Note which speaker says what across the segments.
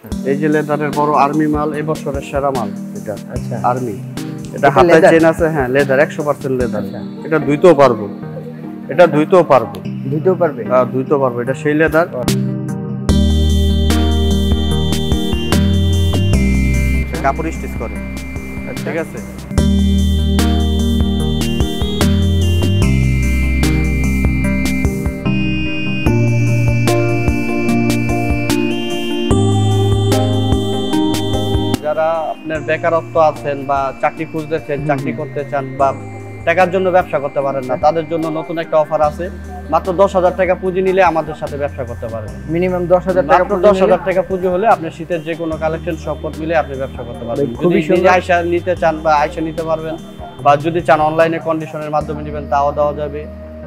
Speaker 1: এই যে লেদারের বড় আর্মি মাল এই বছরের সেরা মাল এটা। আচ্ছা, আর্মি। এটা হাতে চেন আছে, হ্যাঁ লেদার 100% লেদার। এটা ধুইতেও পারবো, এটা ধুইতেও পারবো।
Speaker 2: ধুইতেও পারবে?
Speaker 1: হ্যাঁ ধুইতেও পারবো, এটা সেই লেদার। কাপড় স্টিচ করে, ঠিক আছে। যারা আপনার বেকারত্ব আছেন বা চাকরি খুঁজতেছেন, চাকরি করতে চান বা টাকার জন্য ব্যবসা করতে পারেন না, তাদের জন্য নতুন একটা অফার আছে। মাত্র 10,000 টাকা পুঁজি নিলে আমাদের সাথে ব্যবসা করতে পারবেন।
Speaker 2: মিনিমাম 10,000 টাকা।
Speaker 1: 10,000 টাকা পুঁজি হলে আপনি শীতের যে কোনো কালেকশন সব মিলে আপনি ব্যবসা করতে পারবেন। যদি নিজে আয়সা নিতে চান বা আয়সা নিতে পারবেন, বা যদি চান অনলাইনে কন্ডিশনের মাধ্যমে নেবেন তাও দেওয়া যাবে,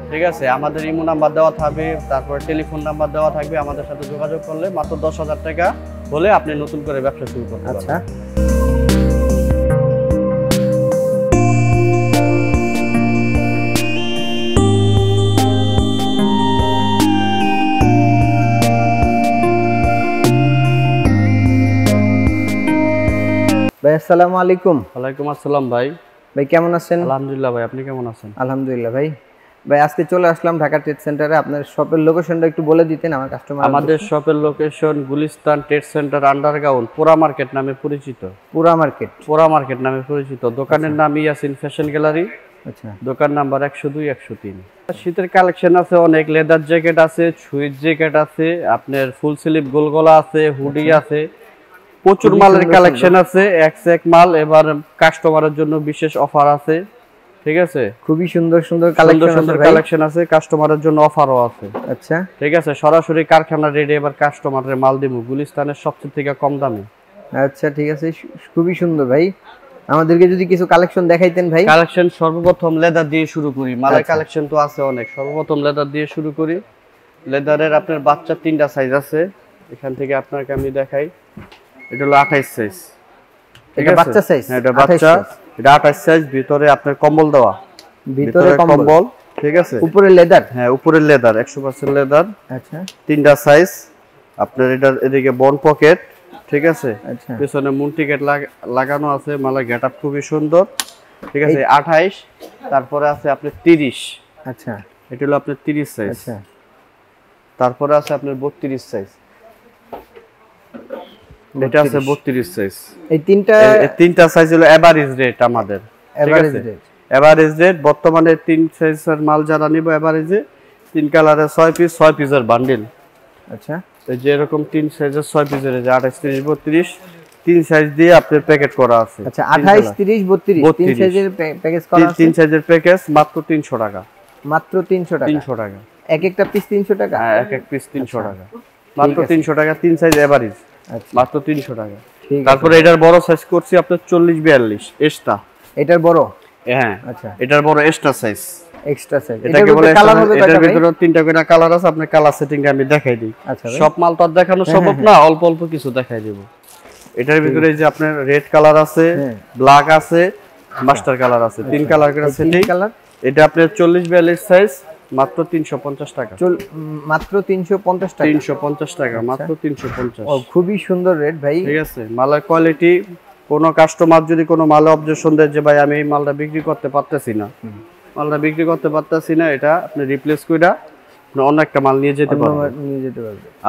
Speaker 1: ঠিক আছে। আমাদের ইমো নাম্বার দেওয়া থাকবে, তারপরে টেলিফোন নাম্বার দেওয়া থাকবে। আমাদের সাথে যোগাযোগ করলে মাত্র 10,000 টাকা হলে আপনি নতুন করে ব্যবসা শুরু করতে পারবেন।
Speaker 2: আচ্ছা, ভাই আসসালামু আলাইকুম।
Speaker 1: ওয়ালাইকুম আসসালাম ভাই।
Speaker 2: ভাই কেমন আছেন?
Speaker 1: আলহামদুলিল্লাহ ভাই, আপনি কেমন আছেন?
Speaker 2: আলহামদুলিল্লাহ ভাই। ভাই আজকে চলে আসলাম ঢাকা ট্রেড সেন্টারে। আপনার শপের লোকেশনটা একটু বলে দিতেন আমার কাস্টমার।
Speaker 1: আমাদের শপের location Gulistan trade centre underground পুরা মার্কেট নামে পরিচিত।
Speaker 2: পুরা মার্কেট?
Speaker 1: পুরা মার্কেট নামে পরিচিত। দোকানের নাম ইয়াসিন ফ্যাশন গ্যালারি। আচ্ছা, দোকান নাম্বার 102 103। শীতের কালেকশন আছে অনেক, লেদার জ্যাকেট আছে, সুইট জ্যাকেট আছে, আপনার ফুল স্লিভ গোলগলা আছে, হুডি আছে, প্রচুর মালের কালেকশন আছে, এক মাল। এবার কাস্টমারের জন্য বিশেষ অফার আছে, ঠিক আছে।
Speaker 2: খুবই সুন্দর সুন্দর
Speaker 1: কালেকশন আছে, কাস্টমারের জন্য অফারও আছে।
Speaker 2: আচ্ছা, ঠিক
Speaker 1: আছে। সরাসরি কারখানা রেটে এবার কাস্টমারের মাল দিব গুলিস্তানের সবচেয়ে থেকে কম দামে।
Speaker 2: আচ্ছা ঠিক আছে, খুবই সুন্দর ভাই। আমাদেরকে যদি কিছু কালেকশন দেখাইতেন ভাই।
Speaker 1: কালেকশন সর্বপ্রথম লেদার দিয়ে শুরু করি। মালের কালেকশন তো আছে অনেক, সর্বপ্রথম লেদার দিয়ে শুরু করি। লেদারের আপনার বাচ্চা 3টা সাইজ আছে, এখান থেকে আপনাকে আমি দেখাই। এটা হলো 28 সাইজ,
Speaker 2: এটা বাচ্চা সাইজ।
Speaker 1: হ্যাঁ এটা বাচ্চা, এটা 28 সাইজ। ভিতরে আপনার কম্বল দেওয়া,
Speaker 2: ভিতরে কম্বল,
Speaker 1: ঠিক আছে।
Speaker 2: উপরে লেদার?
Speaker 1: হ্যাঁ উপরে লেদার, 100% লেদার।
Speaker 2: আচ্ছা,
Speaker 1: 3টা সাইজ। আপনার এটার এদিকে বন পকেট, ঠিক আছে। আচ্ছা, পিছনে মুন টিকেট লাগানো আছে। মালের গেটআপ খুবই সুন্দর, ঠিক আছে। 28, তারপরে আছে আপনার 30। আচ্ছা, এটা হলো আপনার 30 সাইজ। আচ্ছা, তারপরে আছে আপনার 32 সাইজ। এটা আছে 32 সাইজ।
Speaker 2: এই তিনটা
Speaker 1: সাইজ হলো এভারেজ রেট আমাদের, এভারেজ রেট। এভারেজ রেট বর্তমানে 3 সাইজের মাল যারা নিব এভারেজে 3 কালারের 6 পিসের বান্ডিল। আচ্ছা, এই যে এরকম 3 সাইজের 6 পিসের, যে 28 30 32 3 সাইজ দিয়ে আপনার প্যাকেট করা আছে।
Speaker 2: আচ্ছা, 28 30 32 3 সাইজের প্যাকেজ করা আছে।
Speaker 1: 3 সাইজের প্যাকেজ মাত্র 300 টাকা।
Speaker 2: মাত্র 300 টাকা?
Speaker 1: 300 টাকা
Speaker 2: এক একটা পিস 300 টাকা?
Speaker 1: হ্যাঁ, এক পিস 300 টাকা, মাত্র 300 টাকা। 3 সাইজ এভারেজ, মাত্র 300 টাকা। তারপরে এটার বড় সাইজ করছি আপনার 40 42 এক্সট্রা।
Speaker 2: এটার বড়?
Speaker 1: হ্যাঁ আচ্ছা, এটার বড় এক্সট্রা সাইজ।
Speaker 2: Extra size.
Speaker 1: এটাকে বলে কালার হবে। এটার ভিতরে 3টা করে কালার আছে, আপনি কালার সেটিংটা আমি দেখাই দিই। সব মাল তো দেখানো সম্ভব না, অল্প অল্প কিছু দেখাই দেব। এটার ভিতরে যে আপনার রেড কালার আছে, ব্ল্যাক আছে, মাস্টার কালার আছে, 3 কালার করে সেটিং। এটা আপনার 40 42 সাইজ, মাত্র 350 টাকা।
Speaker 2: মাত্র 350 টাকা?
Speaker 1: 350 টাকা, মাত্র 350।
Speaker 2: ও খুবই সুন্দর রেট ভাই, ঠিক
Speaker 1: আছে। মালের কোয়ালিটি, কোন কাস্টমার যদি কোনো মালে অবজেকশন দেয় যে ভাই আমি এই মালটা বিক্রি করতে পারতেছি না, এটা আপনি রিপ্লেস কইরা অন্য একটা মাল নিয়ে যেতে পারবেন।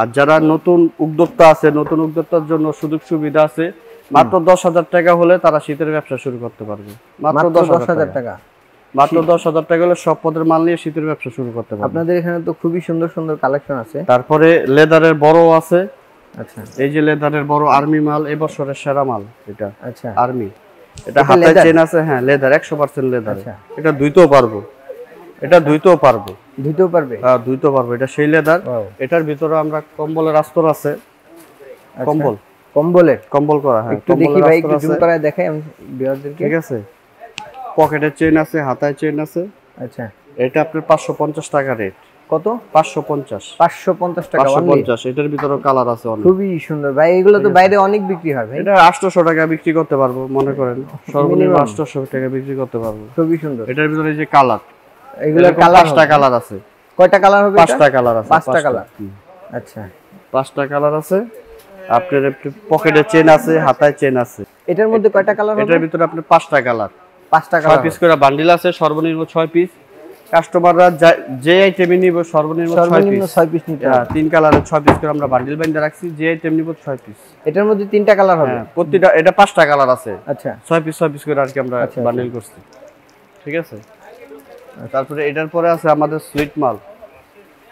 Speaker 1: আর যারা নতুন উদ্যোক্তা আছে, নতুন উদ্যোক্তার জন্য সুযোগ সুবিধা আছে। মাত্র 10,000 টাকা হলে তারা শীতের ব্যবসা শুরু করতে পারবে। মাত্র 10,000 টাকা। মাত্র 10,000 টাকা হলে সব পদের মাল নিয়ে শীতের ব্যবসা শুরু করতে পারবে।
Speaker 2: আপনাদের এখানে তো খুবই সুন্দর সুন্দর কালেকশন আছে।
Speaker 1: তারপরে লেদারের বড় আছে। আচ্ছা, এই যে লেদারের বড় আর্মি মাল এই বছরের সেরা মাল এটা। আচ্ছা, আর্মি। এটা হাতে চেন আছে, হ্যাঁ লেদার 100% লেদার। এটা ধুইতেও পারবো, এটা ধুইতেও পারবো।
Speaker 2: ধুইতেও পারবে?
Speaker 1: হ্যাঁ ধুইতেও পারবো, এটা সেই লেদার। এটার ভিতরে আমরা কম্বলের আস্তর আছে। কম্বল করা, হ্যাঁ।
Speaker 2: একটু দেখি ভাই, একটু জুম করায় দেখাই আমি ভিউয়ারদেরকে।
Speaker 1: ঠিক আছে। পকেটের চেন আছে, হাতায় চেন আছে। আচ্ছা, এটা আপনার 550 টাকা রেট।
Speaker 2: কত?
Speaker 1: 550
Speaker 2: টাকা।
Speaker 1: 550। এটার ভিতরে কালার আছে অনেক,
Speaker 2: খুবই সুন্দর ভাই। এগুলো তো বাইরে অনেক বিক্রি হয় ভাই।
Speaker 1: এটা 800 টাকা বিক্রি করতে পারবো, মনে করেন সর্বনিম্ন 800 টাকা বিক্রি করতে পারবো।
Speaker 2: খুবই সুন্দর।
Speaker 1: এটার ভিতরে যে কালার,
Speaker 2: এগুলো কালার
Speaker 1: 5টা কালার আছে।
Speaker 2: কয়টা কালার হবে?
Speaker 1: 5টা কালার আছে।
Speaker 2: 5টা কালার। আচ্ছা,
Speaker 1: 5টা কালার আছে। আপনার পকেটে চেন আছে, হাতায় চেন আছে।
Speaker 2: এটার মধ্যে কয়টা কালার হবে?
Speaker 1: এটার ভিতরে আপনার 5টা কালার।
Speaker 2: 5টা কালার
Speaker 1: 6 পিস করে বান্ডিল আছে, সর্বনিম্ন 6 পিস। কাস্টমাররা যে আইটেম নিব সর্বনিম্ন 6 পিস নিতে হবে। 3 কালারের 6 পিস করে আমরা বান্ডিল বাইন্ধে রাখছি, যে আইটেম নিব 6 পিস।
Speaker 2: এটার মধ্যে 3টা কালার হবে?
Speaker 1: প্রতিটা এটা 5টা কালার আছে।
Speaker 2: আচ্ছা,
Speaker 1: 6 পিস করে আর কি আমরা বান্ডিল করছি। ঠিক আছে। তারপরে এটার পরে আছে আমাদের সুইট মাল।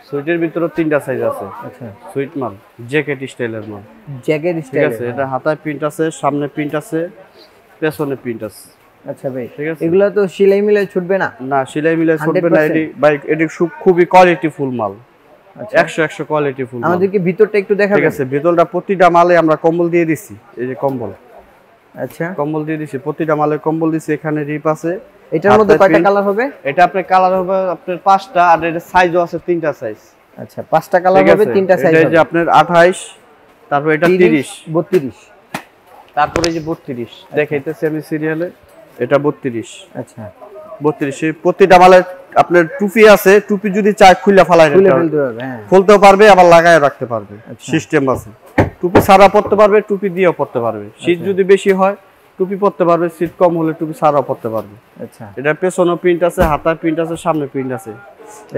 Speaker 1: সুইটের ভিতরে 3টা সাইজ আছে।
Speaker 2: আচ্ছা,
Speaker 1: সুইট মাল জ্যাকেট স্টাইলের মাল।
Speaker 2: Jacket style.
Speaker 1: ঠিক আছে, এটা হাতায় প্রিন্ট আছে, সামনে প্রিন্ট আছে, পেছনে প্রিন্ট আছে।
Speaker 2: আচ্ছা ভাই,
Speaker 1: ঠিক আছে।
Speaker 2: এগুলা তো সেলাই মিলাই ছুটবে না?
Speaker 1: না, সেলাই মিলাই ছুটবে না। এটি খুবই কোয়ালিটি ফুল মাল। 100 কোয়ালিটি ফুল।
Speaker 2: আমাদেরকে ভিতরটা একটু দেখাবেন?
Speaker 1: ঠিক আছে, ভিতরটা প্রতিটা মালে আমরা কম্বল দিয়ে দিছি। এই যে কম্বল।
Speaker 2: আচ্ছা,
Speaker 1: কম্বল দিয়ে দিছি, প্রতিটা মালে কম্বল দিছি। এখানে রিপ আছে।
Speaker 2: এটার মধ্যে কয়টা কালার হবে?
Speaker 1: এটা আপনার কালার হবে আপনার 5টা, আর এর সাইজও আছে 3টা সাইজ।
Speaker 2: আচ্ছা, 5টা কালার হবে, 3টা সাইজ হবে।
Speaker 1: এই যে আপনার 28, তারপর এটা 30,
Speaker 2: 32,
Speaker 1: তারপরে এই যে 32 দেখাইতেছি আমি সিরিয়ালে। এটা 32।
Speaker 2: আচ্ছা,
Speaker 1: 32। প্রতিটা মালে আপনার টুপি আছে, টুপি যদি চায় খুলে ফেলাই
Speaker 2: খুলে ফেলতে পারবে। হ্যাঁ,
Speaker 1: খুলতেও পারবে, আবার লাগায় রাখতে পারবে। সিস্টেম আছে। টুপি ছাড়া পড়তে পারবে, টুপি দিয়েও পড়তে পারবে। শীত যদি বেশি হয় টুপি পড়তে পারবে, শীত কম হলে টুপি ছাড়াও পড়তে পারবে।
Speaker 2: আচ্ছা,
Speaker 1: এটা পেছনে প্রিন্ট আছে, হাতায় প্রিন্ট আছে, সামনে প্রিন্ট আছে।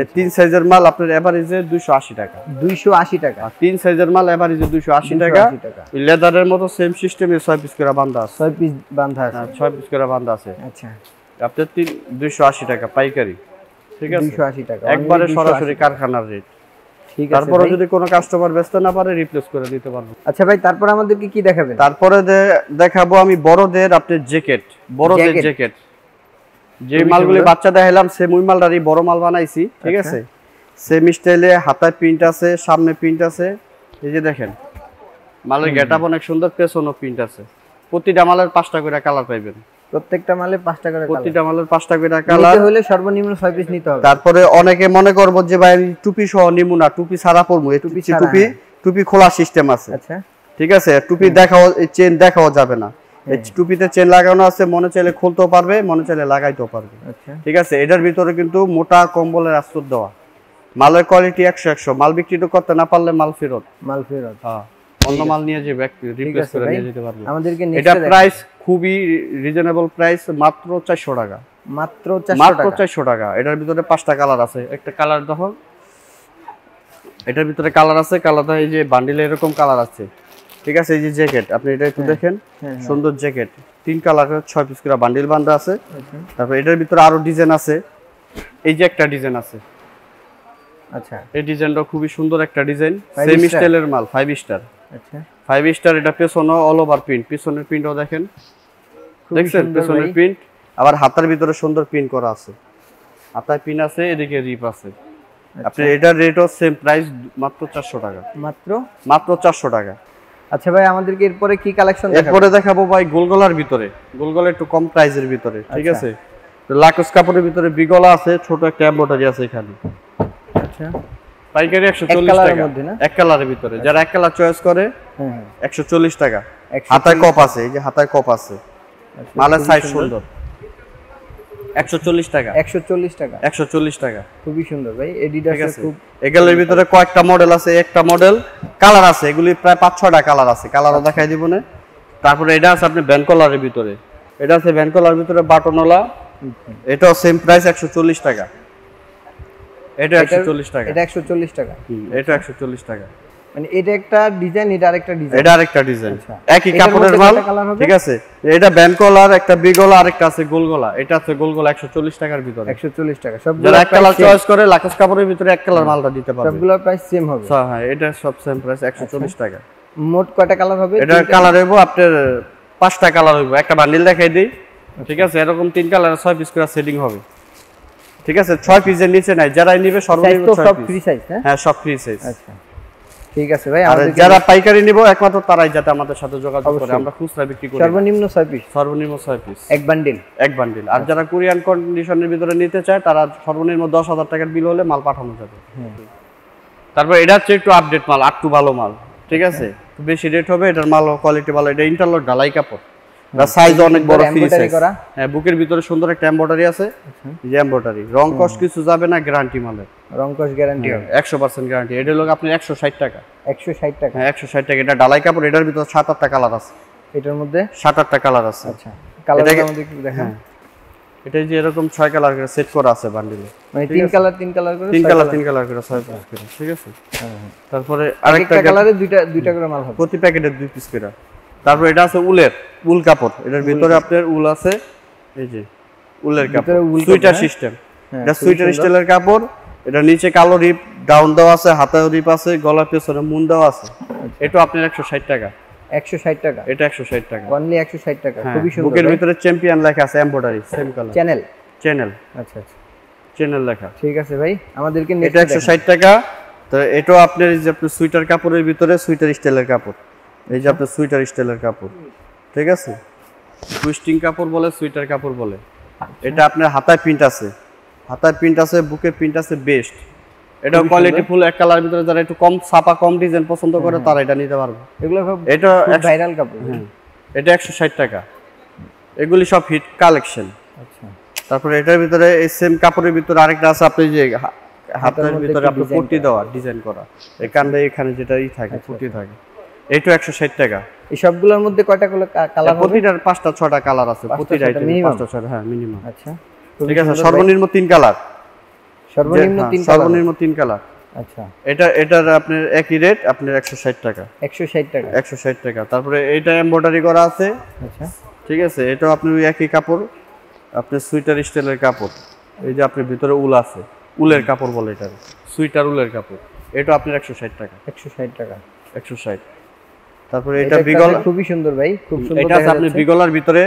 Speaker 1: এই 3 সাইজের মাল আপনার এভারেজে 280 টাকা।
Speaker 2: 280 টাকা।
Speaker 1: আর 3 সাইজের মাল এভারেজে 280 টাকা। লেদারের মতো সেম সিস্টেমে 6 পিস করে বাঁধা আছে।
Speaker 2: 6 পিস বাঁধা আছে।
Speaker 1: 6 পিস করে বাঁধা আছে।
Speaker 2: আচ্ছা,
Speaker 1: আপনার 280 টাকা পাইকারি। ঠিক আছে,
Speaker 2: 280 টাকা
Speaker 1: একবারে সরাসরি কারখানার রেট।
Speaker 2: ঠিক আছে।
Speaker 1: তারপরে যদি কোনো কাস্টমার ব্যস্ত না পারে রিপ্লেস করে দিতে পারবো।
Speaker 2: আচ্ছা ভাই, তারপর আমাদেরকে কি দেখাবেন?
Speaker 1: তারপরে দেখাবো আমি বড়দের আপনার জ্যাকেট। বড়দের জ্যাকেট যে মালগুলি বাচ্চা দেখাইলাম সেম ওই মালটারই বড় মাল বানাইছি। ঠিক আছে, সেম স্টাইলে হাতায় প্রিন্ট আছে, সামনে প্রিন্ট আছে। এই যে দেখেন মালের গেটআপ অনেক সুন্দর, পেছনেও প্রিন্ট আছে। প্রতিটা মালের 5টা করে কালার পাইবেন।
Speaker 2: প্রত্যেকটা মালে 5টা করে কালার।
Speaker 1: প্রতিটা মালের 5টা করে কালার।
Speaker 2: নিতে হলে সর্বনিম্ন 6 পিস নিতে হবে।
Speaker 1: তারপরে অনেকে মনে করবো যে ভাই টুপি সহ নিমু না, টুপি ছাড়া পরবো। এই টুপি খোলা সিস্টেম আছে।
Speaker 2: আচ্ছা,
Speaker 1: ঠিক আছে। টুপি দেখাও, চেন দেখাও যাবে না। এই টুপিতে চেন লাগানো আছে, মনে চাইলে খুলতেও পারবে, মনে চাইলে লাগাইতেও পারবে।
Speaker 2: আচ্ছা,
Speaker 1: ঠিক আছে। এটার ভিতরে কিন্তু মোটা কম্বলের আস্তর দেওয়া। মালের কোয়ালিটি 100। মাল বিক্রি করতে না পারলে মাল ফেরত। হ্যাঁ, অন্য মাল নিয়ে যাবে, রিপ্লেস করে নিয়ে যেতে পারবে।
Speaker 2: আমাদেরকে
Speaker 1: এটা প্রাইস খুবই রিজনেবল প্রাইস, মাত্র 400 টাকা।
Speaker 2: মাত্র
Speaker 1: 400 টাকা। এটার ভিতরে 5টা কালার আছে। একটা কালার দেখো, এটার ভিতরে কালার আছে। কালারটা এই যে বান্ডিলে এরকম কালার আছে। ঠিক আছে। এই যে জ্যাকেট, আপনি এটা একটু দেখেন, সুন্দর জ্যাকেট। 3 কালারের 6 পিস করে বান্ডিল বাঁধা আছে। তারপর এটার ভিতরে আরো ডিজাইন আছে। এই যে একটা ডিজাইন আছে।
Speaker 2: আচ্ছা,
Speaker 1: এই ডিজাইনটা খুবই সুন্দর একটা ডিজাইন, সেম স্টাইলের মাল, 5 স্টার।
Speaker 2: আচ্ছা,
Speaker 1: 5 স্টার। এটা পেছনে অল ওভার প্রিন্ট, পিছনের প্রিন্টও দেখেন, দেখছেন পেছনের প্রিন্ট। আবার হাতার ভিতরে সুন্দর প্রিন্ট করা আছে। হাতায় পিন আছে, এদিকে রিপ আছে। আপনি এটার রেটও সেম প্রাইস, মাত্র 400 টাকা। মাত্র 400 টাকা।
Speaker 2: আচ্ছা ভাই, আমাদেরকে এরপরে কি কালেকশন দেখাবেন?
Speaker 1: এরপরে দেখাবো ভাই গোলগলার ভিতরে। গোলগলা একটু কম প্রাইসের ভিতরে। ঠিক আছে। লাকস কাপড়ের ভিতরে বিগলা আছে, ছোট একটা এমব্রয়ডারি আছে এখানে। আচ্ছা, পাইকারি 140 টাকা। এক কালারের ভিতরে। যারা এক কালার চয়েস করে 140 টাকা। হাতায় কপ আছে, এই যে হাতায় কপ আছে। মালের সাইজ সুন্দর। 140 টাকা। 140 টাকা। 140 টাকা।
Speaker 2: খুবই সুন্দর ভাই। এডিডাসের খুব
Speaker 1: এগুলোর ভিতরে কয়েকটা মডেল আছে, একটা মডেল কালার আছে। এগুলি প্রায় 5-6টা কালার আছে। কালারও দেখাই দিব না। তারপরে এটা আছে আপনি ব্যান্ড কলারের ভিতরে। এটা আছে ব্যান্ড কলারের ভিতরে বাটনওয়ালা। এটাও সেম প্রাইস 140 টাকা। এটা 140 টাকা।
Speaker 2: এটা 140 টাকা।
Speaker 1: এটা 140 টাকা।
Speaker 2: মানে এটা একটা ডিজাইন, এটা আরেকটা ডিজাইন।
Speaker 1: এটা আরেকটা ডিজাইন। একই কাপড়ের মাল। ঠিক আছে। এটা ব্যান্ড কলার, একটা বি গলা, আরেকটা আছে গোল গলা। এটা আছে গোল গলা 140 টাকার ভিতরে।
Speaker 2: 140 টাকা। সব
Speaker 1: যারা এক কালার চয়েস করে লাকস কাপড়ের ভিতরে এক কালার মালটা দিতে পারবে।
Speaker 2: সবগুলোর প্রাইস সেম হবে।
Speaker 1: হ্যাঁ, এটা সব সেম প্রাইস 140 টাকা।
Speaker 2: মোট কয়টা কালার হবে?
Speaker 1: এটা কালার হইবো আপনার 5টা কালার হইবো। একটা বান্ডিল দেখাই দেই। ঠিক আছে। এরকম 3 কালারের 6 পিস করে সেটিং হবে। ঠিক আছে। 6 পিসের নিচে নাই। যারাই নিবে সর্বনিম্ন 6 পিস।
Speaker 2: সব ফ্রি সাইজ।
Speaker 1: হ্যাঁ, সব ফ্রি সাইজ।
Speaker 2: আচ্ছা, ঠিক আছে ভাই।
Speaker 1: আর যারা পাইকারি নিব একমাত্র তারাই যাতে আমাদের সাথে যোগাযোগ করে। আমরা খুচরা বিক্রি করি।
Speaker 2: সর্বনিম্ন 6 পিস।
Speaker 1: সর্বনিম্ন 6 পিস।
Speaker 2: এক বান্ডিল।
Speaker 1: এক বান্ডিল। আর যারা কোরিয়ান কন্ডিশনের ভিতরে নিতে চায় তারা সর্বনিম্ন 10,000 টাকার বিল হলে মাল পাঠানো যাবে। তারপর এটা হচ্ছে একটু আপডেট মাল, একটু ভালো মাল। ঠিক আছে। বেশি রেট হবে, এটার মাল কোয়ালিটি ভালো। এটা ইন্টারলক ঢালাই কাপড়। সাইজ অনেক বড় ফ্রি সাইজ। হ্যাঁ, বুকের ভিতরে সুন্দর একটা এমব্রয়ডারি আছে, এই যে এমব্রয়ডারি, রং কস কিছু যাবে না, গ্যারান্টি মালের,
Speaker 2: রং কস গ্যারান্টি হবে
Speaker 1: 100% গ্যারান্টি। এটা হলো আপনি 160 টাকা।
Speaker 2: 160 টাকা?
Speaker 1: হ্যাঁ 160 টাকা। এটা ডালাই কাপড়, এটার ভিতরে 7-8টা কালার আছে,
Speaker 2: এটার মধ্যে
Speaker 1: 7-8টা কালার আছে।
Speaker 2: আচ্ছা, কালারটা আমাদের একটু দেখান।
Speaker 1: এটা যে এরকম 6 কালার করে সেট করা আছে বান্ডিলে,
Speaker 2: মানে 3 কালার করে
Speaker 1: 3 কালার করে 6 পিস করে, ঠিক আছে। তারপরে আরেকটা
Speaker 2: কালারে দুইটা করে মাল হবে,
Speaker 1: প্রতি প্যাকেটে 2 পিস করে। তারপর এটা আছে উল কাপড়, এটার ভিতরে আপনার উল আছে, এই যে উলের কাপড়, সুইটার সিস্টেম। এটা সুইটার স্টাইলের কাপড়, এটা নিচে কালো রিপ ডাউন দেওয়া আছে, হাতায় রিপ আছে, গলা পেছনে মুন দেওয়া আছে। এটা আপনার 160 টাকা।
Speaker 2: 160 টাকা?
Speaker 1: এটা 160 টাকা,
Speaker 2: অনলি 160 টাকা। খুবই সুন্দর।
Speaker 1: বুকের ভিতরে চ্যাম্পিয়ন লেখা আছে, এমব্রয়ডারি সেম কালার, চ্যানেল।
Speaker 2: আচ্ছা আচ্ছা,
Speaker 1: চ্যানেল লেখা।
Speaker 2: ঠিক আছে ভাই, আমাদেরকে
Speaker 1: এটা 160 টাকা। তো এটাও আপনার এই যে আপনার সুইটার কাপড়ের ভিতরে সুইটার স্টাইলের কাপড়, এই যে আপনার সুইটার স্টাইলের কাপড়, ঠিক আছে। টুইস্টিং কাপড় বলে, সুইটার কাপড় বলে। এটা আপনার হাতায় প্রিন্ট আছে, বুকে প্রিন্ট আছে, বেস্ট। এটা কোয়ালিটি ফুল, এক কালার ভিতরে যারা একটু কম ছাপা, কম ডিজাইন পছন্দ করে তারা এটা নিতে পারবে।
Speaker 2: এগুলো
Speaker 1: এটা
Speaker 2: ভাইরাল কাপড়।
Speaker 1: এটা 160 টাকা। এগুলি সব হিট কালেকশন।
Speaker 2: আচ্ছা,
Speaker 1: তারপরে এটার ভিতরে এই সেম কাপড়ের ভিতরে আরেকটা আছে, আপনি যে হাতের ভিতরে আপনি পট্টি দেওয়া, ডিজাইন করা, এই কান্দে এখানে যেটাই থাকে পট্টি থাকে, এইটা 160 টাকা।
Speaker 2: এই সবগুলোর মধ্যে কয়টা করে কালার হবে?
Speaker 1: প্রতিটার 5টা-6টা কালার আছে, প্রতিটা আইটেমে 5টা-6টা, হ্যাঁ মিনিমাম।
Speaker 2: আচ্ছা,
Speaker 1: ঠিক আছে। সর্বনিম্ন 3 কালার, সর্বনিম্ন 3 কালার।
Speaker 2: আচ্ছা,
Speaker 1: এটার আপনার একই রেট, আপনার 160 টাকা। 160 টাকা। তারপরে এইটা এমব্রয়ডারি করা আছে।
Speaker 2: আচ্ছা,
Speaker 1: ঠিক আছে। এটাও আপনি একই কাপড়, আপনার সুইটার স্টাইলের কাপড়, এই যে আপনার ভিতরে উল আছে, উলের কাপড় বলে এটা, সুইটার উলের কাপড়। এটা আপনার 160 টাকা।
Speaker 2: 160 টাকা,
Speaker 1: 160। তারপরে এটা বিগল,
Speaker 2: খুবই সুন্দর ভাই, খুব সুন্দর।
Speaker 1: এটা আছে আপনি বিগলার ভিতরে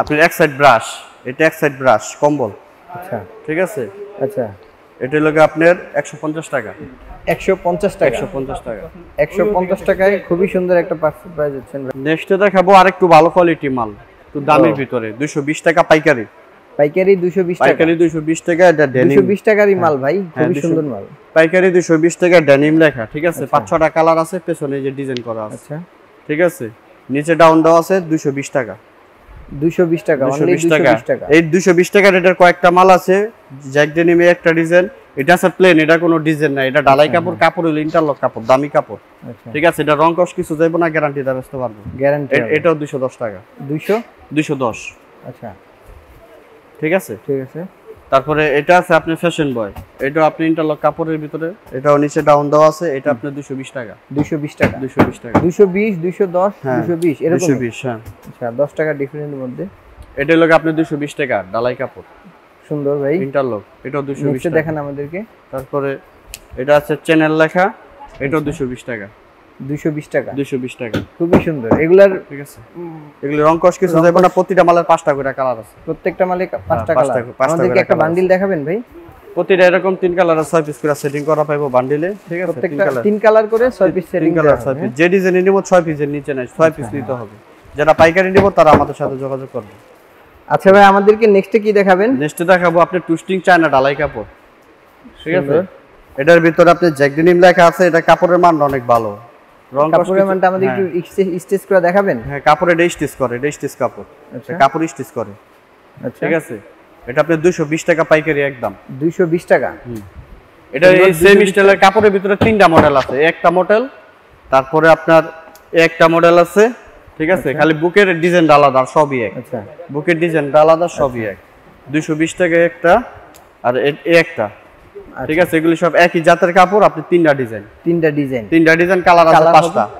Speaker 1: আপনার এক সাইড ব্রাশ, এটা এক সাইড ব্রাশ কম্বল।
Speaker 2: আচ্ছা,
Speaker 1: ঠিক আছে।
Speaker 2: আচ্ছা,
Speaker 1: এটা লাগে আপনার 150 টাকা।
Speaker 2: 150 টাকা?
Speaker 1: 150 টাকা।
Speaker 2: 150 টাকায় খুবই সুন্দর একটা পার্সেল পেয়ে যাচ্ছেন।
Speaker 1: নেক্সটে দেখাবো আরেকটু ভালো কোয়ালিটি মাল, একটু দামের ভিতরে, 220 টাকা পাইকারি।
Speaker 2: 220 টাকা?
Speaker 1: পাইকারি 220 টাকা। এটা ডেনিম,
Speaker 2: 220 টাকারই মাল ভাই, খুবই সুন্দর মাল।
Speaker 1: পাইকারি 220 টাকা, ডেনিম লেখা, ঠিক আছে। 5-6টা কালার আছে, পেছনে যে ডিজাইন করা আছে।
Speaker 2: আচ্ছা,
Speaker 1: ঠিক আছে। নিচে ডাউন দেওয়া আছে, 220 টাকা।
Speaker 2: 220 টাকা, অনলি 220 টাকা।
Speaker 1: এই 220 টাকা রেটের কয়েকটা মাল আছে, জ্যাক ডেনিমে একটা ডিজাইন, এটা আছে প্লেন, এটা কোনো ডিজাইন না, এটা ডালাই কাপড়, কাপড় হলো ইন্টারলক কাপড়, দামি কাপড়।
Speaker 2: আচ্ছা,
Speaker 1: ঠিক আছে। এটা রং কস কিছু যাইবো না, গ্যারান্টি দা বেচতে পারবো,
Speaker 2: গ্যারান্টি।
Speaker 1: এটাও 210 টাকা। 210।
Speaker 2: আচ্ছা,
Speaker 1: ঠিক আছে।
Speaker 2: ঠিক আছে।
Speaker 1: তারপরে এটা আছে আপনি ফ্যাশন বয়, এটাও আপনি ইন্টারলক কাপড়ের ভিতরে, এটাও নিচে ডাউন দেওয়া আছে, এটা আপনি 220 টাকা।
Speaker 2: 220 টাকা?
Speaker 1: 220 টাকা।
Speaker 2: 220, 210, 220 এরকম?
Speaker 1: 220, হ্যাঁ।
Speaker 2: আচ্ছা, 10 টাকা ডিফারেন্সের মধ্যে।
Speaker 1: এটা হলো আপনি 220 টাকা, ডালাই কাপড়,
Speaker 2: সুন্দর ভাই,
Speaker 1: ইন্টারলক, এটাও 220 টাকা।
Speaker 2: দেখান আমাদেরকে।
Speaker 1: তারপরে এটা আছে চ্যানেল লেখা, এটাও 220 টাকা।
Speaker 2: 220 টাকা?
Speaker 1: 220 টাকা।
Speaker 2: খুবই সুন্দর এগুলার।
Speaker 1: ঠিক আছে। এগুলো রং কস কিছু যাবে না, প্রতিটা মালের 5টা করে কালার আছে,
Speaker 2: প্রত্যেকটা মালে 5টা কালার। আমাদেরকে একটা বান্ডিল দেখাবেন ভাই?
Speaker 1: প্রতিটা এরকম 3 কালারের 6 পিস করে সেটিং করা পাইবো বান্ডিলে। ঠিক আছে।
Speaker 2: প্রত্যেকটা 3 কালার করে 6 পিস সেটিং করা
Speaker 1: 6 পিস। যে ডিজাইন নিব 6 পিসের নিচে নাই, 6 পিস নিতে হবে। যারা পাইকারি নিব তারা আমাদের সাথে যোগাযোগ করবে।
Speaker 2: আচ্ছা ভাই, আমাদেরকে নেক্সটে কি দেখাবেন?
Speaker 1: নেক্সটে দেখাবো আপনি টুইস্টিং চায়না ডালাই কাপড়। ঠিক আছে। এটার ভিতরে আপনি জ্যাক ডেনিম লেখা আছে, এটা কাপড়ের মান অনেক ভালো। রং
Speaker 2: কাপড়ের মানটা আমাদের একটু স্টিচ করে দেখাবেন?
Speaker 1: হ্যাঁ, কাপড়ে এটা স্টিচ করে, এটা স্টিচ কাপড়। আচ্ছা, কাপড় স্টিচ করে। আচ্ছা, ঠিক আছে। এটা আপনি 220 টাকা পাইকারি একদম।
Speaker 2: 220 টাকা?
Speaker 1: এটা এই সেম স্টাইলের কাপড়ের ভিতরে 3টা মডেল আছে, একটা মডেল, তারপরে আপনার একটা মডেল আছে। ঠিক আছে। খালি বুকের ডিজাইন আলাদা, সবই এক।
Speaker 2: আচ্ছা,
Speaker 1: বুকের ডিজাইন আলাদা, সবই এক। 220 টাকা একটা, আর এই একটা। ঠিক আছে। এগুলি সব একই জাতের কাপড়, আপনি 3টা ডিজাইন, 3টা ডিজাইন কালার আছে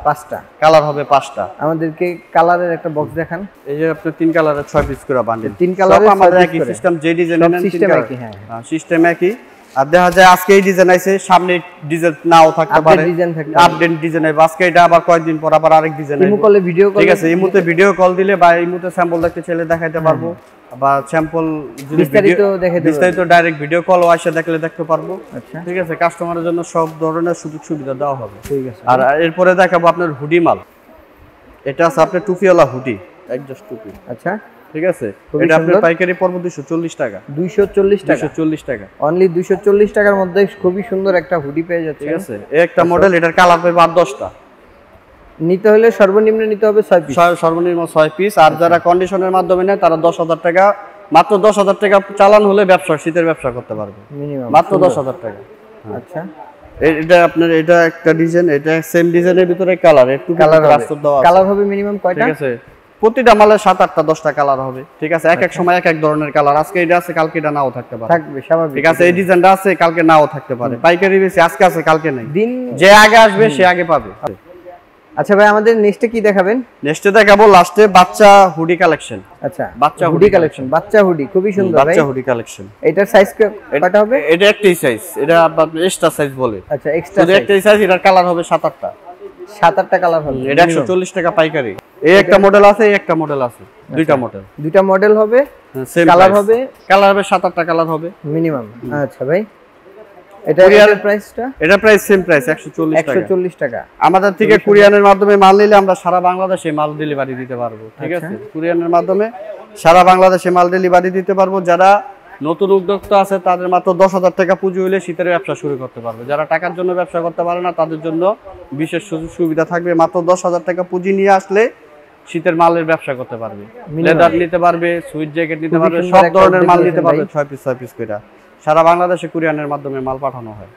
Speaker 1: 5টা কালার হবে, 5টা।
Speaker 2: আমাদেরকে কালারের একটা বক্স দেখান।
Speaker 1: এই যে আপনি 3 কালারের 6 পিস করে বান্ডিল,
Speaker 2: 3 কালারের
Speaker 1: আমাদের একই সিস্টেম, যে ডিজাইন নেন
Speaker 2: সিস্টেম একই। হ্যাঁ,
Speaker 1: সিস্টেম একই। আর দেখা যায় আজকে এই ডিজাইন আইছে, সামনে ডিজাইন নাও থাকতে পারে, আপডেট ডিজাইন আইবে আজকে, এটা আবার কয়েকদিন পর আবার আরেক ডিজাইন আইবে।
Speaker 2: ইমো কলে ভিডিও কল,
Speaker 1: ঠিক আছে। এই মুহূর্তে ভিডিও কল দিলে বা এই মুহূর্তে স্যাম্পল দেখতে চাইলে দেখাইতে পারবো, বা স্যাম্পল যদি বিস্তারিত ডাইরেক্ট ভিডিও কলও আসে দেখলে দেখতে পারবো। আচ্ছা, ঠিক আছে। কাস্টমারের জন্য সব ধরনের সুযোগ সুবিধা দেওয়া হবে।
Speaker 2: ঠিক আছে।
Speaker 1: আর এরপরে দেখাবো আপনার হুডি মাল। এটা আছে আপনার টুপিওয়ালা হুডি, একজাস্ট টুপি।
Speaker 2: আচ্ছা,
Speaker 1: ঠিক আছে। এটা আপনার পাইকারি পড়বে 240 টাকা।
Speaker 2: 240 টাকা?
Speaker 1: 240 টাকা,
Speaker 2: অনলি 240 টাকার মধ্যে খুবই সুন্দর একটা হুডি পেয়ে যাচ্ছে।
Speaker 1: ঠিক আছে। এই একটা মডেল, এটার কালার পাবে আর 10টা।
Speaker 2: নিতে হলে সর্বনিম্ন নিতে হবে 6 পিস।
Speaker 1: সর্বনিম্ন 6 পিস। আর যারা কন্ডিশনের মাধ্যমে নেয় তারা 10,000 টাকা, মাত্র 10,000 টাকা চালান হলে ব্যবসা, শীতের ব্যবসা করতে পারবে
Speaker 2: মিনিমাম
Speaker 1: মাত্র 10,000 টাকা।
Speaker 2: আচ্ছা,
Speaker 1: এটা আপনার এটা একটা ডিজাইন, এটা সেম ডিজাইনের ভিতরে কালার, একটু কালার রাস্তা দেওয়া আছে।
Speaker 2: কালার হবে মিনিমাম কয়টা?
Speaker 1: ঠিক আছে, প্রতিটা মালে 7-8টা 10টা কালার হবে। ঠিক আছে, এক এক সময় এক এক ধরনের কালার, আজকে এটা আছে কালকে এটা নাও থাকতে পারে।
Speaker 2: থাকবে স্বাভাবিক।
Speaker 1: ঠিক আছে, এই ডিজাইনটা আছে কালকে নাও থাকতে পারে। পাইকারি বেশি, আজকে আছে কালকে নেই।
Speaker 2: দিন
Speaker 1: যে আগে আসবে সে আগে পাবে।
Speaker 2: আচ্ছা ভাই, আমাদের নেক্সটে কি দেখাবেন?
Speaker 1: নেক্সটে দেখাবো লাস্টে বাচ্চা হুডি কালেকশন।
Speaker 2: আচ্ছা,
Speaker 1: বাচ্চা
Speaker 2: হুডি কালেকশন, বাচ্চা হুডি খুবই সুন্দর ভাই।
Speaker 1: বাচ্চা হুডি কালেকশন।
Speaker 2: এটার সাইজ কয়টা হবে?
Speaker 1: এটা একটাই সাইজ, এটা আপনার এক্সট্রা সাইজ বলে।
Speaker 2: আচ্ছা, এক্সট্রা
Speaker 1: শুধু একটাই সাইজ, এটার কালার হবে 7-8টা।
Speaker 2: 7-8টা কালার হবে।
Speaker 1: এটা 140 টাকা পাইকারি। এই একটা মডেল আছে, এই একটা মডেল আছে, দুইটা মডেল।
Speaker 2: দুইটা মডেল হবে,
Speaker 1: সেম
Speaker 2: কালার হবে,
Speaker 1: কালার হবে 7-8টা কালার হবে
Speaker 2: মিনিমাম। আচ্ছা ভাই, এটার প্রাইসটা?
Speaker 1: এটা প্রাইস সেম প্রাইস 140 টাকা।
Speaker 2: 140 টাকা।
Speaker 1: আমাদের থেকে কুরিয়ানের মাধ্যমে মাল নিলে আমরা সারা বাংলাদেশে মাল ডেলিভারি দিতে পারবো। ঠিক আছে, কুরিয়ানের মাধ্যমে সারা বাংলাদেশে মাল ডেলিভারি দিতে পারবো। যারা নতুন উদ্যোক্তা আছে তাদের মাত্র 10,000 টাকা পুঁজি হলে শীতের ব্যবসা শুরু করতে পারবে। যারা টাকার জন্য ব্যবসা করতে পারে না তাদের জন্য বিশেষ সুযোগ সুবিধা থাকবে। মাত্র 10,000 টাকা পুঁজি নিয়ে আসলে শীতের মালের ব্যবসা করতে পারবে। লেদার নিতে পারবে, সুইট জ্যাকেট নিতে পারবে, সব ধরনের মাল নিতে পারবে। 6 পিস 6 পিস করে সারা বাংলাদেশে কুরিয়ানের মাধ্যমে মাল পাঠানো হয়।